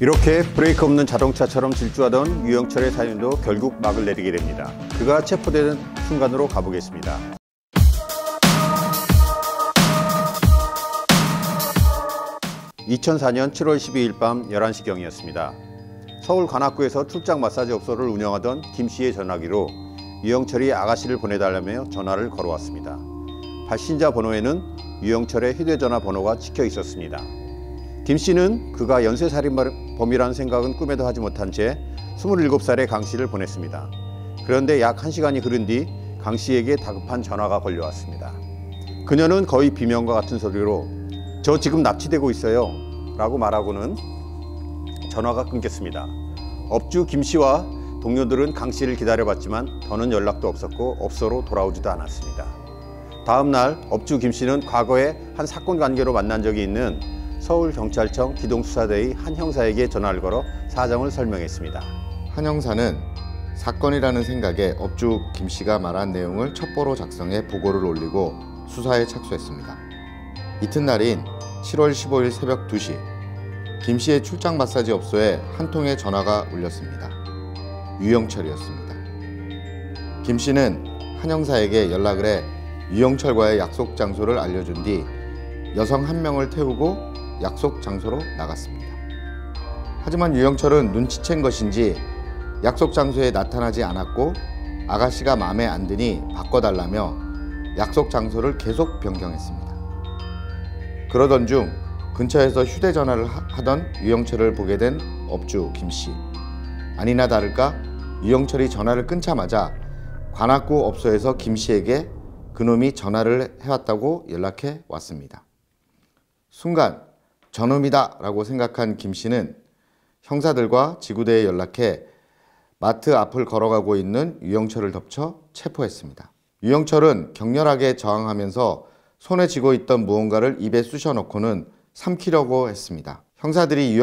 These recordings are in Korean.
이렇게 브레이크 없는 자동차처럼 질주하던 유영철의 사연도 결국 막을 내리게 됩니다. 그가 체포되는 순간으로 가보겠습니다. (2004년 7월 12일) 밤 11시경이었습니다. 서울 관악구에서 출장 마사지 업소를 운영하던 김 씨의 전화기로 유영철이 아가씨를 보내달라며 전화를 걸어왔습니다. 발신자 번호에는 유영철의 휴대전화 번호가 찍혀 있었습니다. 김 씨는 그가 연쇄살인범이라는 생각은 꿈에도 하지 못한 채 27살의 강 씨를 보냈습니다. 그런데 약 1시간이 흐른 뒤 강 씨에게 다급한 전화가 걸려왔습니다. 그녀는 거의 비명과 같은 소리로 "저 지금 납치되고 있어요" 라고 말하고는 전화가 끊겼습니다. 업주 김 씨와 동료들은 강 씨를 기다려봤지만 더는 연락도 없었고 업소로 돌아오지도 않았습니다. 다음 날 업주 김 씨는 과거에 한 사건 관계로 만난 적이 있는 서울경찰청 기동수사대의 한 형사에게 전화를 걸어 사정을 설명했습니다. 한 형사는 사건이라는 생각에 업주 김 씨가 말한 내용을 첩보로 작성해 보고를 올리고 수사에 착수했습니다. 이튿날인 7월 15일 새벽 2시, 김 씨의 출장 마사지 업소에 한 통의 전화가 울렸습니다. 유영철이었습니다. 김 씨는 한 형사에게 연락을 해 유영철과의 약속 장소를 알려준 뒤 여성 한 명을 태우고 약속 장소로 나갔습니다. 하지만 유영철은 눈치챈 것인지 약속 장소에 나타나지 않았고 아가씨가 마음에 안 드니 바꿔달라며 약속 장소를 계속 변경했습니다. 그러던 중 근처에서 휴대전화를 하던 유영철을 보게 된 업주 김 씨. 아니나 다를까 유영철이 전화를 끊자마자 관악구 업소에서 김 씨에게 그놈이 전화를 해왔다고 연락해 왔습니다. 순간 저놈이다 라고 생각한 김 씨는 형사들과 지구대에 연락해 마트 앞을 걸어가고 있는 유영철을 덮쳐 체포했습니다. 유영철은 격렬하게 저항하면서 손에 쥐고 있던 무언가를 입에 쑤셔 넣고는 삼키려고 했습니다. 형사들이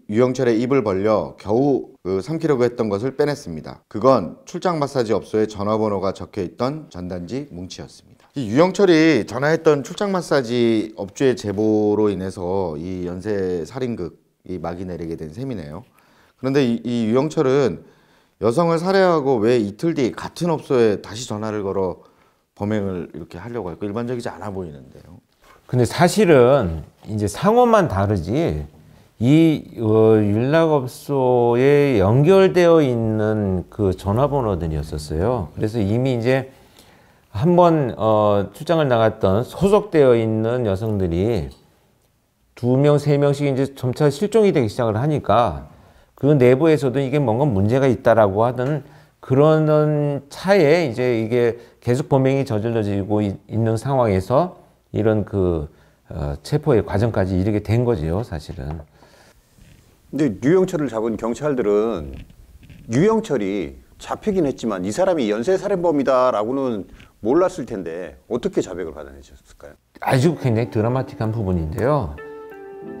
유영철의 입을 벌려 겨우 삼키려고 했던 것을 빼냈습니다. 그건 출장 마사지 업소에 전화번호가 적혀있던 전단지 뭉치였습니다. 유영철이 전화했던 출장 마사지 업주의 제보로 인해서 이 연쇄 살인극이 막이 내리게 된 셈이네요. 그런데 이 유영철은 여성을 살해하고 왜 이틀 뒤 같은 업소에 다시 전화를 걸어 범행을 이렇게 하려고 할까? 일반적이지 않아 보이는데요. 근데 사실은 이제 상호만 다르지 이 윤락업소에 연결되어 있는 그 전화번호들이었었어요. 그래서 이미 이제 한번 출장을 나갔던 소속되어 있는 여성들이 2명, 3명씩 이제 점차 실종이 되기 시작을 하니까 그 내부에서도 이게 뭔가 문제가 있다라고 하던 그런 차에 이제 이게 계속 범행이 저질러지고 있는 상황에서 이런 체포의 과정까지 이르게 된 거지요, 사실은. 근데 유영철을 잡은 경찰들은 유영철이 잡히긴 했지만 이 사람이 연쇄살인범이다라고는 몰랐을 텐데 어떻게 자백을 받아내셨을까요? 아주 굉장히 드라마틱한 부분인데요.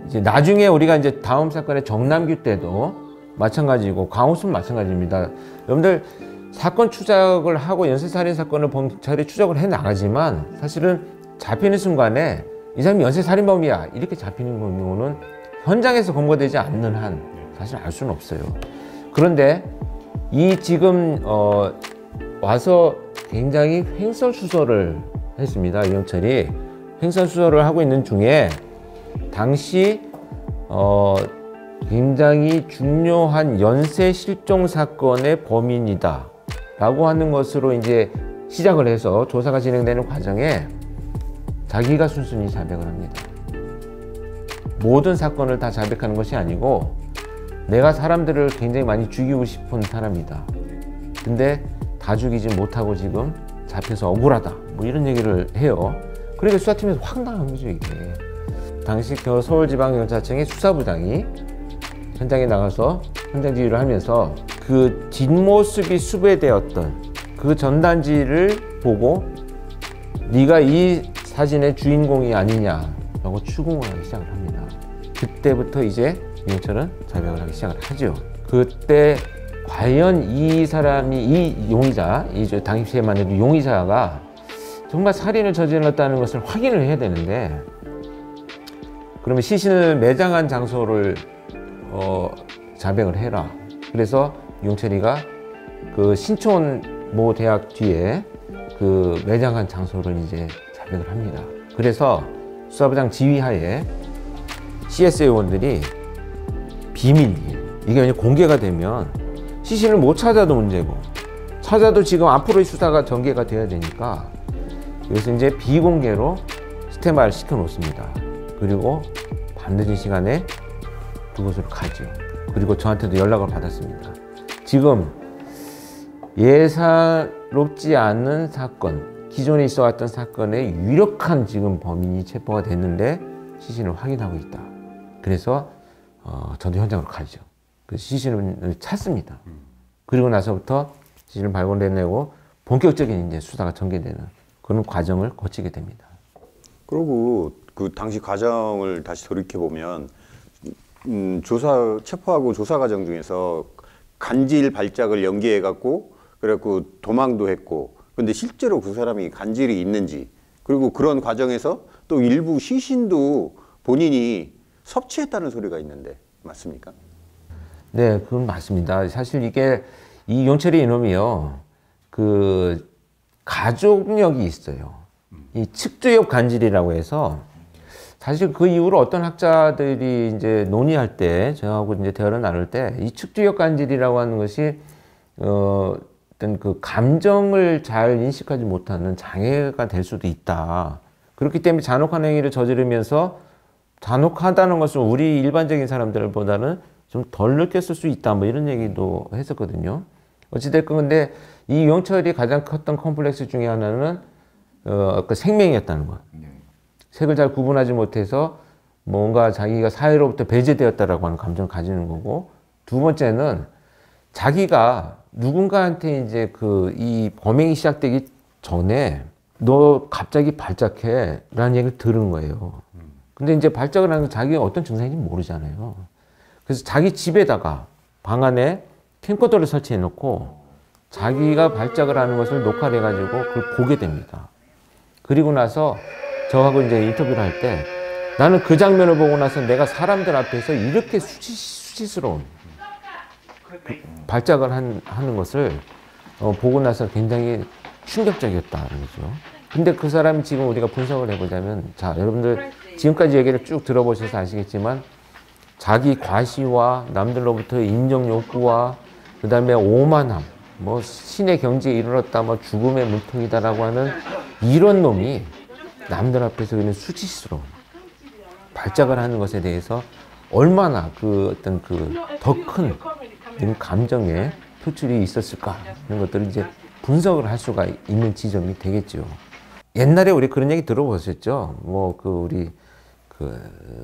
이제 나중에 우리가 이제 다음 사건의 정남규 때도 마찬가지고 강호순 마찬가지입니다. 여러분들 사건 추적을 하고 연쇄살인 사건을 경찰이 추적을 해 나가지만 사실은 잡히는 순간에 이 사람이 연쇄살인범이야 이렇게 잡히는 경우는 현장에서 검거되지 않는 한 사실 알 수는 없어요. 그런데 이 지금 와서 굉장히 횡설수설을 했습니다. 유영철이 횡설수설을 하고 있는 중에 당시 굉장히 중요한 연쇄 실종 사건의 범인이다 라고 하는 것으로 이제 시작을 해서 조사가 진행되는 과정에 자기가 순순히 자백을 합니다. 모든 사건을 다 자백하는 것이 아니고 내가 사람들을 굉장히 많이 죽이고 싶은 사람이다. 근데 다 죽이지 못하고 지금 잡혀서 억울하다. 뭐 이런 얘기를 해요. 그러니까 수사팀에서 황당한 거죠, 이게. 당시 서울지방경찰청의 수사부장이 현장에 나가서 현장 지휘를 하면서 그 뒷모습이 수배되었던 그 전단지를 보고 네가 이 사진의 주인공이 아니냐라고 추궁을 하기 시작을 합니다. 그때부터 이제 유영철은 자백을 하기 시작을 하죠. 그때 과연 이 사람이 이 용의자, 당시에 만든 용의자가 정말 살인을 저질렀다는 것을 확인을 해야 되는데 그러면 시신을 매장한 장소를 자백을 해라. 그래서 이용철이가 그 신촌 모 대학 뒤에 그 매장한 장소를 이제 자백을 합니다. 그래서 수사부장 지휘하에 CSA 요원들이 비밀, 이게 만약 공개가 되면 시신을 못 찾아도 문제고, 찾아도 지금 앞으로의 수사가 전개가 돼야 되니까 여기서 이제 비공개로 스탠바이를 시켜 놓습니다. 그리고 밤늦은 시간에 그곳으로 가죠. 그리고 저한테도 연락을 받았습니다. 지금 예사롭지 않은 사건, 기존에 있어 왔던 사건의 유력한 지금 범인이 체포가 됐는데 시신을 확인하고 있다. 그래서 저도 현장으로 가죠. 그 시신을 찾습니다. 그리고 나서부터 시신을 발견해내고 본격적인 이제 수사가 전개되는 그런 과정을 거치게 됩니다. 그리고 그 당시 과정을 다시 돌이켜 보면 체포하고 조사 과정 중에서 간질 발작을 연기해 갖고 그래갖고 도망도 했고, 근데 실제로 그 사람이 간질이 있는지, 그리고 그런 과정에서 또 일부 시신도 본인이 섭취했다는 소리가 있는데 맞습니까? 네, 그건 맞습니다. 사실 이게 이 용철이 이놈이요, 그 가족력이 있어요. 이 측두엽 간질이라고 해서 사실 그 이후로 어떤 학자들이 이제 논의할 때, 저하고 이제 대화를 나눌 때 이 측두엽 간질이라고 하는 것이 어떤 그 감정을 잘 인식하지 못하는 장애가 될 수도 있다. 그렇기 때문에 잔혹한 행위를 저지르면서 잔혹하다는 것은 우리 일반적인 사람들보다는 좀 덜 느꼈을 수 있다. 뭐 이런 얘기도 했었거든요. 어찌됐건 근데 이 유영철이 가장 컸던 컴플렉스 중에 하나는 그 생명이었다는 것. 색을 잘 구분하지 못해서 뭔가 자기가 사회로부터 배제되었다라고 하는 감정을 가지는 거고, 두 번째는 자기가 누군가한테 이제 이 범행이 시작되기 전에 너 갑자기 발작해 라는 얘기를 들은 거예요. 근데 이제 발작을 하는 건 자기가 어떤 증상인지 모르잖아요. 그래서 자기 집에다가 방 안에 캠코더를 설치해 놓고 자기가 발작을 하는 것을 녹화를 해가지고 그걸 보게 됩니다. 그리고 나서 저하고 이제 인터뷰를 할 때 나는 그 장면을 보고 나서 내가 사람들 앞에서 이렇게 수치스러운 발작을 하는 것을 보고 나서 굉장히 충격적이었다는 거죠. 근데 그 사람이 지금 우리가 분석을 해보자면, 자, 여러분들 지금까지 얘기를 쭉 들어보셔서 아시겠지만 자기 과시와 남들로부터의 인정 욕구와 그 다음에 오만함, 뭐 신의 경지에 이르렀다, 뭐 죽음의 물통이다라고 하는 이런 놈이 남들 앞에서 그냥 수치스러운 발작을 하는 것에 대해서 얼마나 그 어떤 그 더 큰 감정의 표출이 있었을까 이런 것들을 이제 분석을 할 수가 있는 지점이 되겠죠. 옛날에 우리 그런 얘기 들어보셨죠? 뭐 우리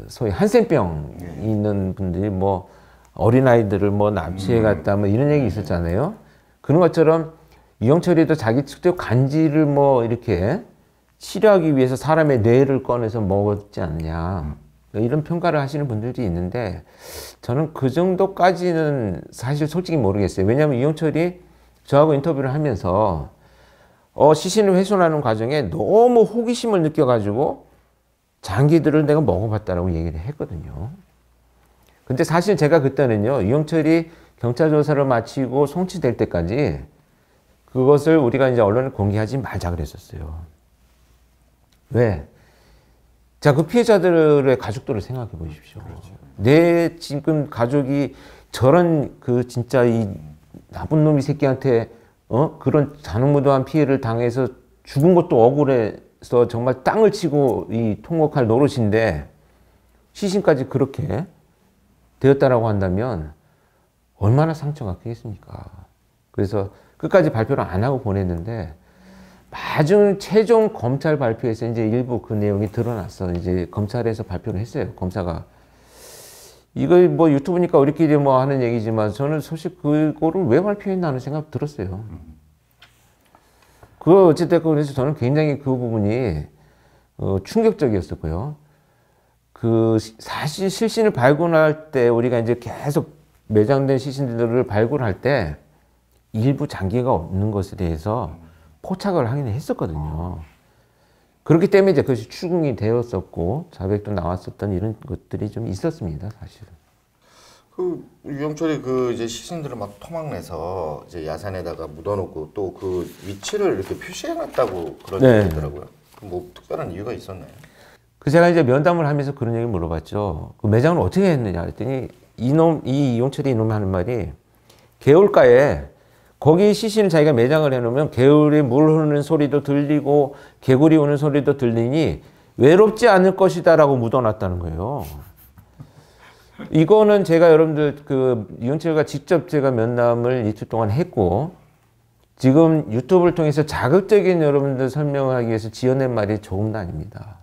소위 한센병 있는 분들이 뭐 어린아이들을 뭐 납치해 갔다 뭐 이런 얘기 있었잖아요. 그런 것처럼 유영철이도 자기 측도 간질을 뭐 이렇게 치료하기 위해서 사람의 뇌를 꺼내서 먹었지 않느냐, 이런 평가를 하시는 분들이 있는데 저는 그 정도까지는 사실 솔직히 모르겠어요. 왜냐하면 유영철이 저하고 인터뷰를 하면서 시신을 훼손하는 과정에 너무 호기심을 느껴가지고 장기들을 내가 먹어봤다라고 얘기를 했거든요. 근데 사실 제가 그때는요, 유영철이 경찰 조사를 마치고 송치될 때까지 그것을 우리가 이제 언론에 공개하지 말자 그랬었어요. 왜? 자, 그 피해자들의 가족들을 생각해 보십시오. 그렇죠. 내 지금 가족이 저런 진짜 이 나쁜 놈이 새끼한테 그런 잔혹무도한 피해를 당해서 죽은 것도 억울해서 정말 땅을 치고 이 통곡할 노릇인데 시신까지 그렇게 되었다라고 한다면 얼마나 상처가 크겠습니까? 그래서 끝까지 발표를 안 하고 보냈는데 최종 검찰 발표에서 이제 일부 그 내용이 드러났어. 이제 검찰에서 발표를 했어요. 검사가. 이거 뭐 유튜브니까 우리끼리 뭐 하는 얘기지만 저는 사실 그거를 왜 발표했나 하는 생각 들었어요. 어찌됐건 그래서 저는 굉장히 그 부분이 충격적이었었고요. 사실 시신을 발굴할 때 우리가 이제 계속 매장된 시신들을 발굴할 때 일부 장기가 없는 것에 대해서 포착을 하긴 했었거든요. 그렇기 때문에 이제 그것이 추궁이 되었었고 자백도 나왔었던 이런 것들이 좀 있었습니다, 사실은. 그 유영철이 그 이제 시신들을 막 토막내서 이제 야산에다가 묻어놓고 또 그 위치를 이렇게 표시해놨다고 그런 네. 얘기 있더라고요. 뭐 특별한 이유가 있었나요? 그 제가 이제 면담을 하면서 그런 얘기를 물어봤죠. 그 매장을 어떻게 했느냐 그랬더니 이 이용철이 이놈이 하는 말이 개울가에 거기 시신을 자기가 매장을 해놓으면 개울에 물 흐르는 소리도 들리고 개구리 우는 소리도 들리니 외롭지 않을 것이다라고 묻어놨다는 거예요. 이거는 제가 여러분들 그 이용철과 직접 제가 면담을 이틀 동안 했고 지금 유튜브를 통해서 자극적인 여러분들 설명을 하기 위해서 지어낸 말이 조금도 아닙니다.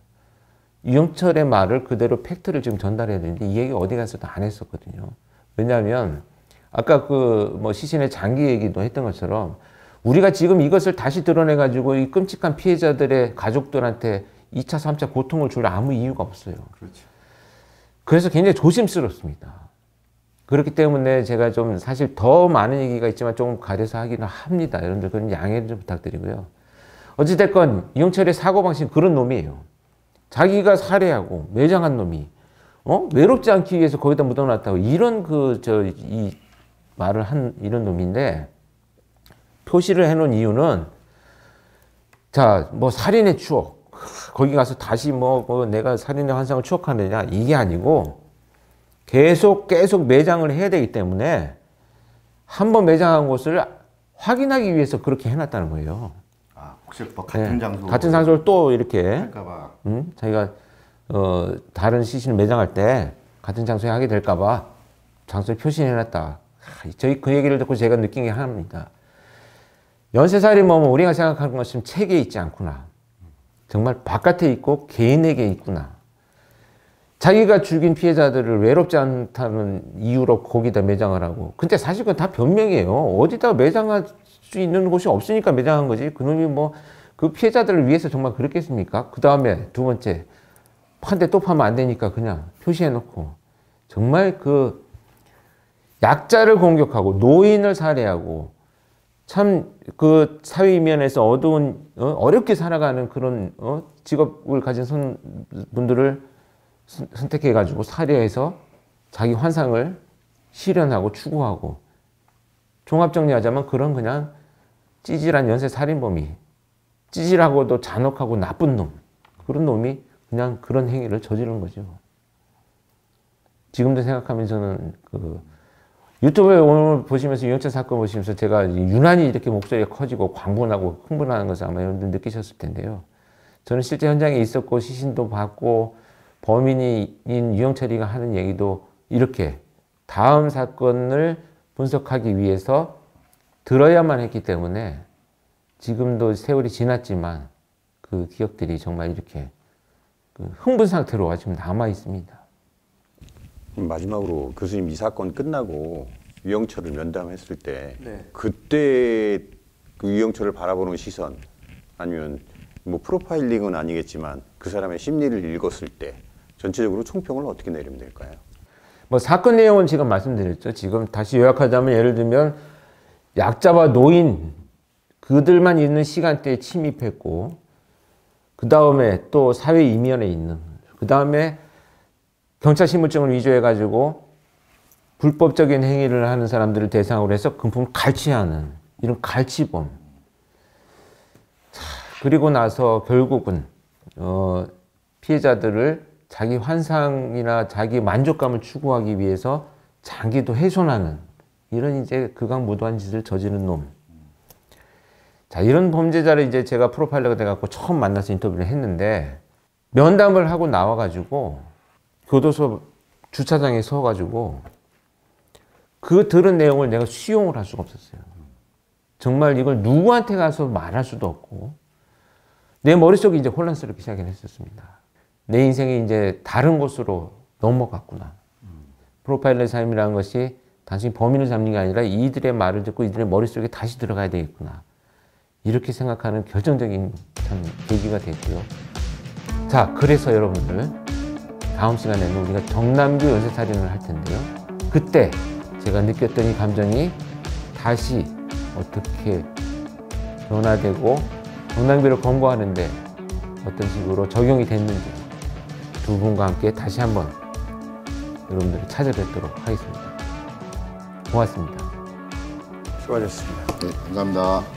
이용철의 말을 그대로 팩트를 지금 전달해야 되는데 이 얘기 어디 가서도 안 했었거든요. 왜냐하면 아까 그 뭐 시신의 장기 얘기도 했던 것처럼 우리가 지금 이것을 다시 드러내가지고 이 끔찍한 피해자들의 가족들한테 2차, 3차 고통을 줄 아무 이유가 없어요. 그렇죠. 그래서 굉장히 조심스럽습니다. 그렇기 때문에 제가 좀 사실 더 많은 얘기가 있지만 조금 가려서 하기는 합니다. 여러분들 그런 양해를 좀 부탁드리고요. 어찌됐건 이용철의 사고방식은 그런 놈이에요. 자기가 살해하고 매장한 놈이 외롭지 않기 위해서 거기다 묻어놨다고 이런 이 말을 한 이런 놈인데 표시를 해놓은 이유는 자 뭐 살인의 추억 거기 가서 다시 뭐 내가 살인의 환상을 추억하느냐 이게 아니고 계속 매장을 해야 되기 때문에 한번 매장한 곳을 확인하기 위해서 그렇게 해놨다는 거예요. 아 혹시 뭐 같은 장소 같은 장소를 또 이렇게 할까봐. 자기가 다른 시신을 매장할 때 같은 장소에 하게 될까봐 장소에 표시해놨다. 저희 그 얘기를 듣고 제가 느낀 게 하나입니다. 연쇄살인범은 우리가 생각하는 것처럼 책에 있지 않구나. 정말 바깥에 있고 개인에게 있구나. 자기가 죽인 피해자들을 외롭지 않다는 이유로 거기다 매장을 하고. 근데 사실 그건 다 변명이에요. 어디다 매장할 수 있는 곳이 없으니까 매장한 거지. 그놈이 뭐 그 피해자들을 위해서 정말 그랬겠습니까? 그 다음에 두 번째 판 대 또 파면 안 되니까 그냥 표시해놓고 정말 그 약자를 공격하고 노인을 살해하고 참 그 사회 이면에서 어두운 어렵게 살아가는 그런 직업을 가진 분들을 선택해 가지고 살해해서 자기 환상을 실현하고 추구하고 종합 정리하자면 그런 그냥 찌질한 연쇄 살인범이 찌질하고도 잔혹하고 나쁜 놈 그런 놈이 그냥 그런 행위를 저지른 거죠. 지금도 생각하면 저는 그 유튜브에 오늘 보시면서 이용철 사건 보시면서 제가 유난히 이렇게 목소리가 커지고 광분하고 흥분하는 것을 아마 여러분들 느끼셨을 텐데요. 저는 실제 현장에 있었고 시신도 봤고 범인인 이용철이가 하는 얘기도 이렇게 다음 사건을 분석하기 위해서 들어야만 했기 때문에 지금도 세월이 지났지만 그 기억들이 정말 이렇게 그 흥분 상태로 지금 남아 있습니다. 마지막으로 교수님 이 사건 끝나고 유영철을 면담했을 때 네. 그때 그 유영철을 바라보는 시선 아니면 뭐 프로파일링은 아니겠지만 그 사람의 심리를 읽었을 때 전체적으로 총평을 어떻게 내리면 될까요? 뭐 사건 내용은 지금 말씀드렸죠. 지금 다시 요약하자면 예를 들면 약자와 노인 그들만 있는 시간대에 침입했고 그 다음에 또 사회 이면에 있는 그 다음에 경찰 신분증을 위조해가지고 불법적인 행위를 하는 사람들을 대상으로 해서 금품을 갈취하는 이런 갈취범. 그리고 나서 결국은 피해자들을 자기 환상이나 자기 만족감을 추구하기 위해서 장기도 훼손하는 이런 이제 극악무도한 짓을 저지른 놈. 자, 이런 범죄자를 이제 제가 프로파일러가 돼갖고 처음 만나서 인터뷰를 했는데 면담을 하고 나와가지고 교도소 주차장에 서가지고 그 들은 내용을 내가 수용을 할 수가 없었어요. 정말 이걸 누구한테 가서 말할 수도 없고 내 머릿속이 이제 혼란스럽게 시작을 했었습니다. 내 인생이 이제 다른 곳으로 넘어갔구나. 프로파일러 삶이라는 것이 단순히 범인을 잡는 게 아니라 이들의 말을 듣고 이들의 머릿속에 다시 들어가야 되겠구나. 이렇게 생각하는 결정적인 참 계기가 됐고요. 자, 그래서 여러분들 다음 시간에는 우리가 정남규 연쇄살인을 할 텐데요. 그때 제가 느꼈던 이 감정이 다시 어떻게 변화되고 정남규를 검거하는데 어떤 식으로 적용이 됐는지 두 분과 함께 다시 한번 여러분들을 찾아뵙도록 하겠습니다. 고맙습니다. 수고하셨습니다. 네, 감사합니다.